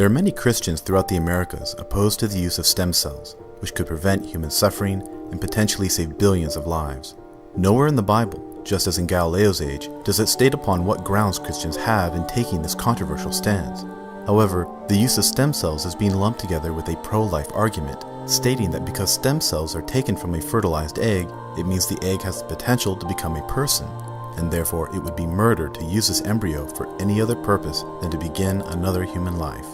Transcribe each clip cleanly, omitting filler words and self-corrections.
There are many Christians throughout the Americas opposed to the use of stem cells, which could prevent human suffering and potentially save billions of lives. Nowhere in the Bible, just as in Galileo's age, does it state upon what grounds Christians have in taking this controversial stance. However, the use of stem cells is being lumped together with a pro-life argument, stating that because stem cells are taken from a fertilized egg, it means the egg has the potential to become a person, and therefore it would be murder to use this embryo for any other purpose than to begin another human life.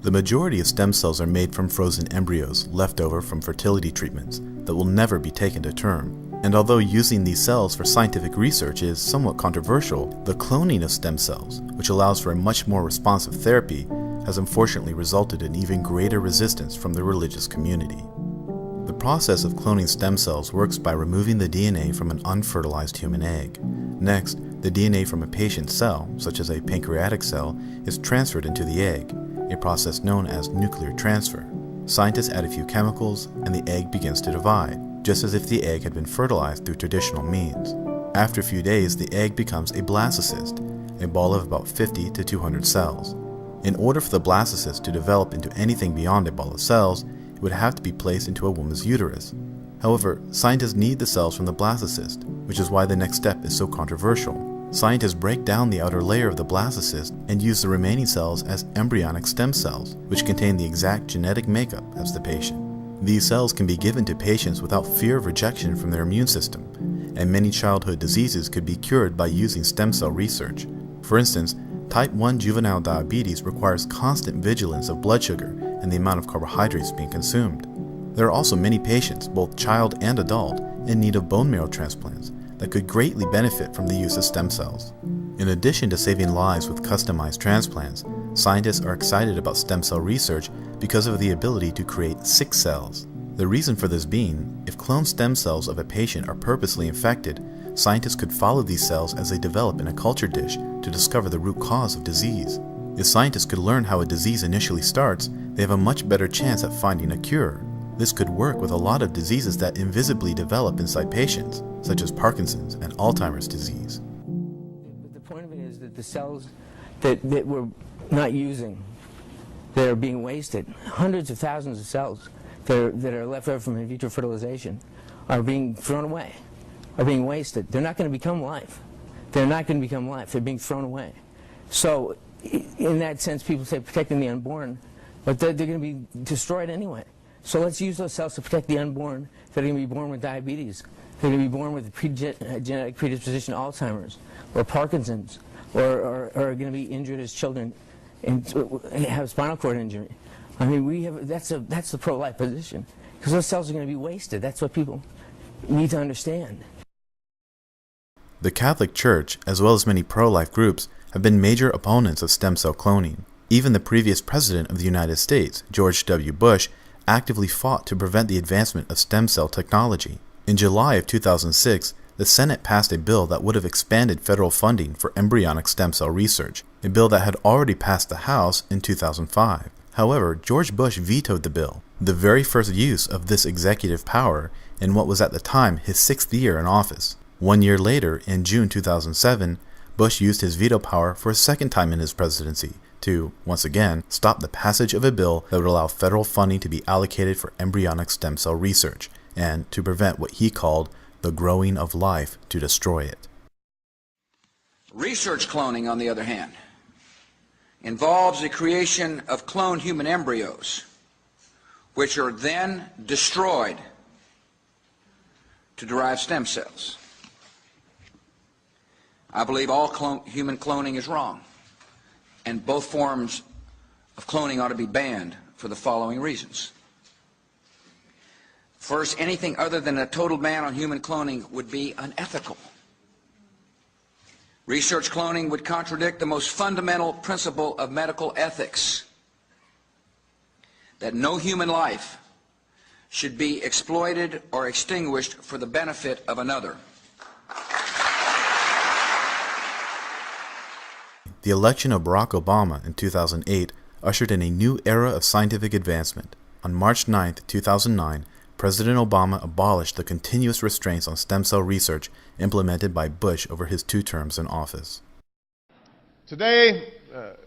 The majority of stem cells are made from frozen embryos left over from fertility treatments that will never be taken to term. And although using these cells for scientific research is somewhat controversial, the cloning of stem cells, which allows for a much more responsive therapy, has unfortunately resulted in even greater resistance from the religious community. The process of cloning stem cells works by removing the DNA from an unfertilized human egg. Next, the DNA from a patient's cell, such as a pancreatic cell, is transferred into the egg, a process known as nuclear transfer. Scientists add a few chemicals, and the egg begins to divide, just as if the egg had been fertilized through traditional means. After a few days, the egg becomes a blastocyst, a ball of about 50 to 200 cells. In order for the blastocyst to develop into anything beyond a ball of cells, it would have to be placed into a woman's uterus. However, scientists need the cells from the blastocyst, which is why the next step is so controversial. Scientists break down the outer layer of the blastocyst and use the remaining cells as embryonic stem cells, which contain the exact genetic makeup as the patient. These cells can be given to patients without fear of rejection from their immune system, and many childhood diseases could be cured by using stem cell research. For instance, type 1 juvenile diabetes requires constant vigilance of blood sugar and the amount of carbohydrates being consumed. There are also many patients, both child and adult, in need of bone marrow transplants that could greatly benefit from the use of stem cells. In addition to saving lives with customized transplants, scientists are excited about stem cell research because of the ability to create sick cells. The reason for this being, if cloned stem cells of a patient are purposely infected, scientists could follow these cells as they develop in a culture dish to discover the root cause of disease. If scientists could learn how a disease initially starts, they have a much better chance at finding a cure. This could work with a lot of diseases that invisibly develop inside patients, such as Parkinson's and Alzheimer's disease. But the point of it is that the cells that we're not using, that are being wasted, hundreds of thousands of cells that are left over from in vitro fertilization, are being thrown away, are being wasted. They're not going to become life. They're not going to become life. They're being thrown away. So in that sense, people say protecting the unborn, but they're going to be destroyed anyway. So let's use those cells to protect the unborn that are going to be born with diabetes, they're going to be born with genetic predisposition to Alzheimer's or Parkinson's, or are going to be injured as children and have spinal cord injury. I mean, that's the pro-life position, because those cells are going to be wasted. That's what people need to understand. The Catholic Church, as well as many pro-life groups, have been major opponents of stem cell cloning. Even the previous President of the United States, George W. Bush, actively fought to prevent the advancement of stem cell technology. In July of 2006, the Senate passed a bill that would have expanded federal funding for embryonic stem cell research, a bill that had already passed the House in 2005. However, George Bush vetoed the bill, the very first use of this executive power in what was at the time his 6th year in office. 1 year later, in June 2007, Bush used his veto power for a second time in his presidency to, once again, stop the passage of a bill that would allow federal funding to be allocated for embryonic stem cell research, and to prevent what he called the growing of life to destroy it. Research cloning, on the other hand, involves the creation of cloned human embryos, which are then destroyed to derive stem cells. I believe all human cloning is wrong, and both forms of cloning ought to be banned for the following reasons. First, anything other than a total ban on human cloning would be unethical. Research cloning would contradict the most fundamental principle of medical ethics, that no human life should be exploited or extinguished for the benefit of another. The election of Barack Obama in 2008 ushered in a new era of scientific advancement. On March 9, 2009, President Obama abolished the continuous restraints on stem cell research implemented by Bush over his 2 terms in office. Today,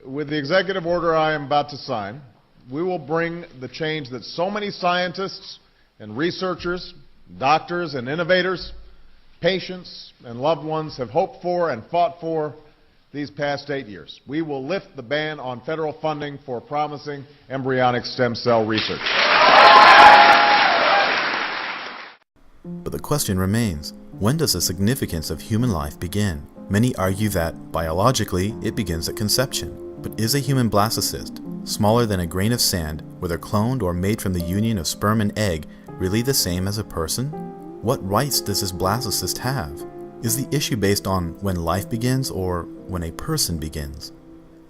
with the executive order I am about to sign, we will bring the change that so many scientists and researchers, doctors and innovators, patients and loved ones have hoped for and fought for these past 8 years. We will lift the ban on federal funding for promising embryonic stem cell research. But the question remains, when does the significance of human life begin? Many argue that, biologically, it begins at conception. But is a human blastocyst, smaller than a grain of sand, whether cloned or made from the union of sperm and egg, really the same as a person? What rights does this blastocyst have? Is the issue based on when life begins or when a person begins?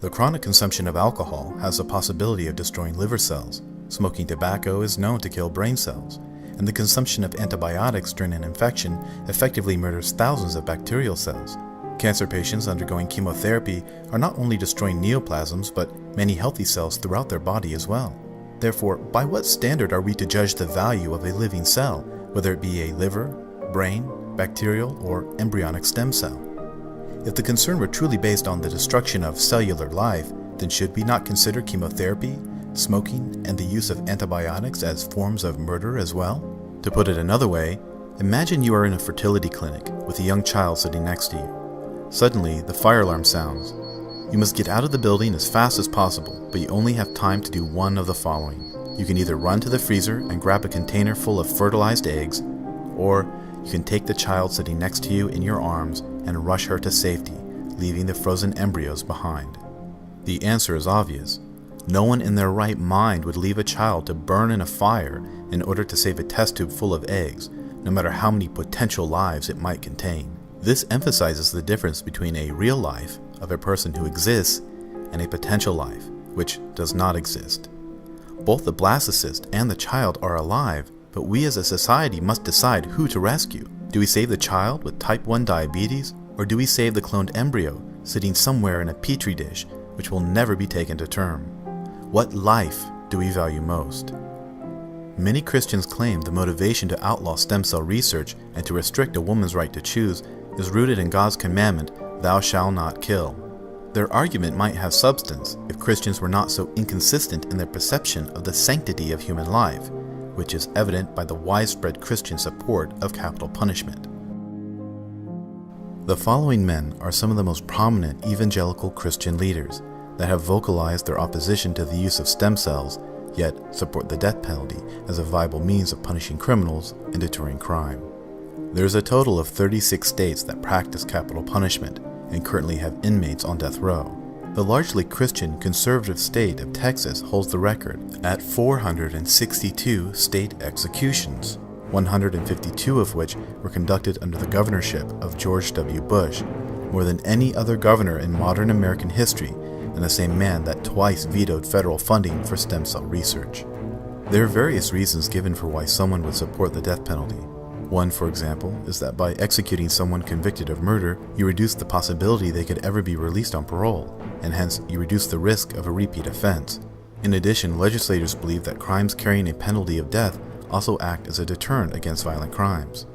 The chronic consumption of alcohol has the possibility of destroying liver cells. Smoking tobacco is known to kill brain cells. And the consumption of antibiotics during an infection effectively murders thousands of bacterial cells. Cancer patients undergoing chemotherapy are not only destroying neoplasms, but many healthy cells throughout their body as well. Therefore, by what standard are we to judge the value of a living cell, whether it be a liver, brain, bacterial, or embryonic stem cell? If the concern were truly based on the destruction of cellular life, then should we not consider chemotherapy, smoking, and the use of antibiotics as forms of murder as well? To put it another way, imagine you are in a fertility clinic with a young child sitting next to you. Suddenly, the fire alarm sounds. You must get out of the building as fast as possible, but you only have time to do one of the following. You can either run to the freezer and grab a container full of fertilized eggs, or you can take the child sitting next to you in your arms and rush her to safety, leaving the frozen embryos behind. The answer is obvious. No one in their right mind would leave a child to burn in a fire in order to save a test tube full of eggs, no matter how many potential lives it might contain. This emphasizes the difference between a real life of a person who exists and a potential life which does not exist. Both the blastocyst and the child are alive, but we as a society must decide who to rescue. Do we save the child with type 1 diabetes, or do we save the cloned embryo sitting somewhere in a petri dish which will never be taken to term? What life do we value most? Many Christians claim the motivation to outlaw stem cell research and to restrict a woman's right to choose is rooted in God's commandment, "Thou shalt not kill." Their argument might have substance if Christians were not so inconsistent in their perception of the sanctity of human life, which is evident by the widespread Christian support of capital punishment. The following men are some of the most prominent evangelical Christian leaders that have vocalized their opposition to the use of stem cells, yet support the death penalty as a viable means of punishing criminals and deterring crime. There is a total of 36 states that practice capital punishment and currently have inmates on death row. The largely Christian conservative state of Texas holds the record at 462 state executions, 152 of which were conducted under the governorship of George W. Bush, more than any other governor in modern American history, and the same man that twice vetoed federal funding for stem cell research. There are various reasons given for why someone would support the death penalty. One, for example, is that by executing someone convicted of murder, you reduce the possibility they could ever be released on parole, and hence you reduce the risk of a repeat offense. In addition, legislators believe that crimes carrying a penalty of death also act as a deterrent against violent crimes.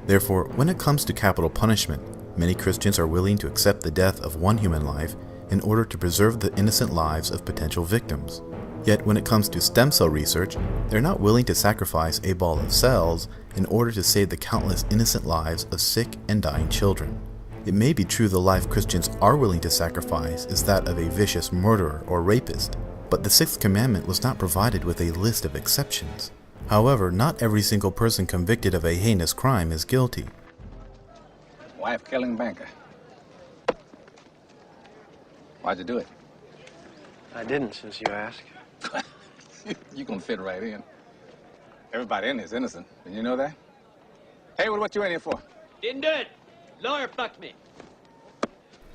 Therefore, when it comes to capital punishment, many Christians are willing to accept the death of one human life in order to preserve the innocent lives of potential victims. Yet when it comes to stem cell research, they're not willing to sacrifice a ball of cells in order to save the countless innocent lives of sick and dying children. It may be true the life Christians are willing to sacrifice is that of a vicious murderer or rapist, but the Sixth Commandment was not provided with a list of exceptions. However, not every single person convicted of a heinous crime is guilty. Wife killing banker. Why'd you do it? I didn't, since you ask. You gonna fit right in. Everybody in here is innocent. Did you know that? Hey, what you in here for? Didn't do it. Lawyer fucked me.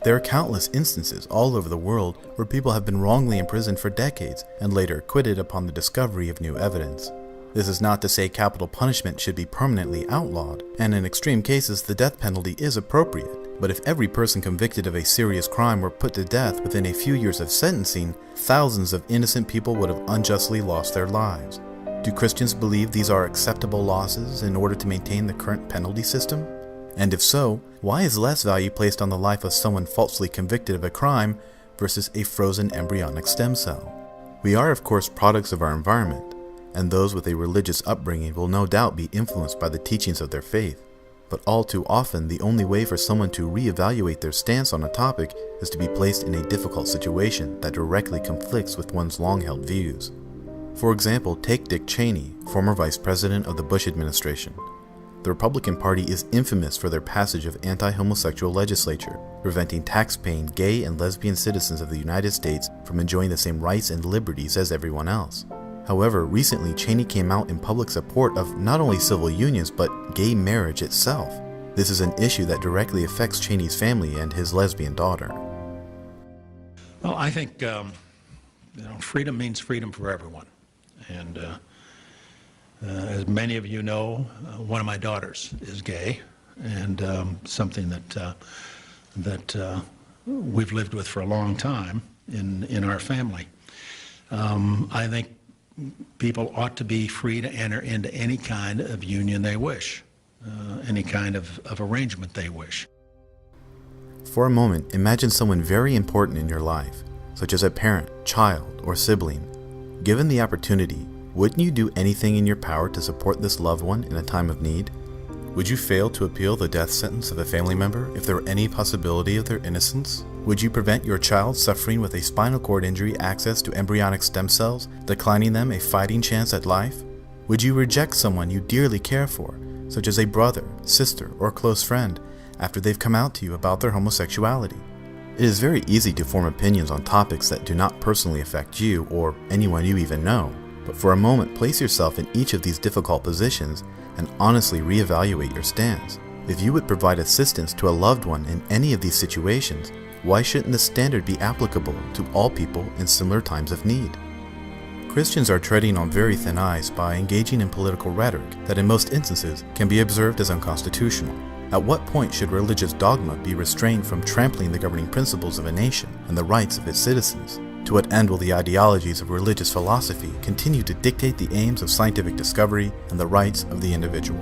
There are countless instances all over the world where people have been wrongly imprisoned for decades and later acquitted upon the discovery of new evidence. This is not to say capital punishment should be permanently outlawed, and in extreme cases the death penalty is appropriate. But if every person convicted of a serious crime were put to death within a few years of sentencing, thousands of innocent people would have unjustly lost their lives. Do Christians believe these are acceptable losses in order to maintain the current penalty system? And if so, why is less value placed on the life of someone falsely convicted of a crime versus a frozen embryonic stem cell? We are, of course, products of our environment, and those with a religious upbringing will no doubt be influenced by the teachings of their faith. But all too often, the only way for someone to reevaluate their stance on a topic is to be placed in a difficult situation that directly conflicts with one's long-held views. For example, take Dick Cheney, former vice president of the Bush administration. The Republican Party is infamous for their passage of anti-homosexual legislation, preventing tax-paying gay and lesbian citizens of the United States from enjoying the same rights and liberties as everyone else. However, recently Cheney came out in public support of not only civil unions but gay marriage itself. This is an issue that directly affects Cheney's family and his lesbian daughter. Well, I think freedom means freedom for everyone. And as many of you know, one of my daughters is gay, and something that we've lived with for a long time in our family. I think people ought to be free to enter into any kind of union they wish, any kind of arrangement they wish. For a moment, imagine someone very important in your life, such as a parent, child, or sibling. Given the opportunity, wouldn't you do anything in your power to support this loved one in a time of need? Would you fail to appeal the death sentence of a family member if there were any possibility of their innocence? Would you prevent your child suffering with a spinal cord injury access to embryonic stem cells, declining them a fighting chance at life? Would you reject someone you dearly care for, such as a brother, sister, or close friend, after they've come out to you about their homosexuality? It is very easy to form opinions on topics that do not personally affect you or anyone you even know. But for a moment, place yourself in each of these difficult positions and honestly reevaluate your stance. If you would provide assistance to a loved one in any of these situations, why shouldn't the standard be applicable to all people in similar times of need? Christians are treading on very thin ice by engaging in political rhetoric that in most instances can be observed as unconstitutional. At what point should religious dogma be restrained from trampling the governing principles of a nation and the rights of its citizens? To what end will the ideologies of religious philosophy continue to dictate the aims of scientific discovery and the rights of the individual?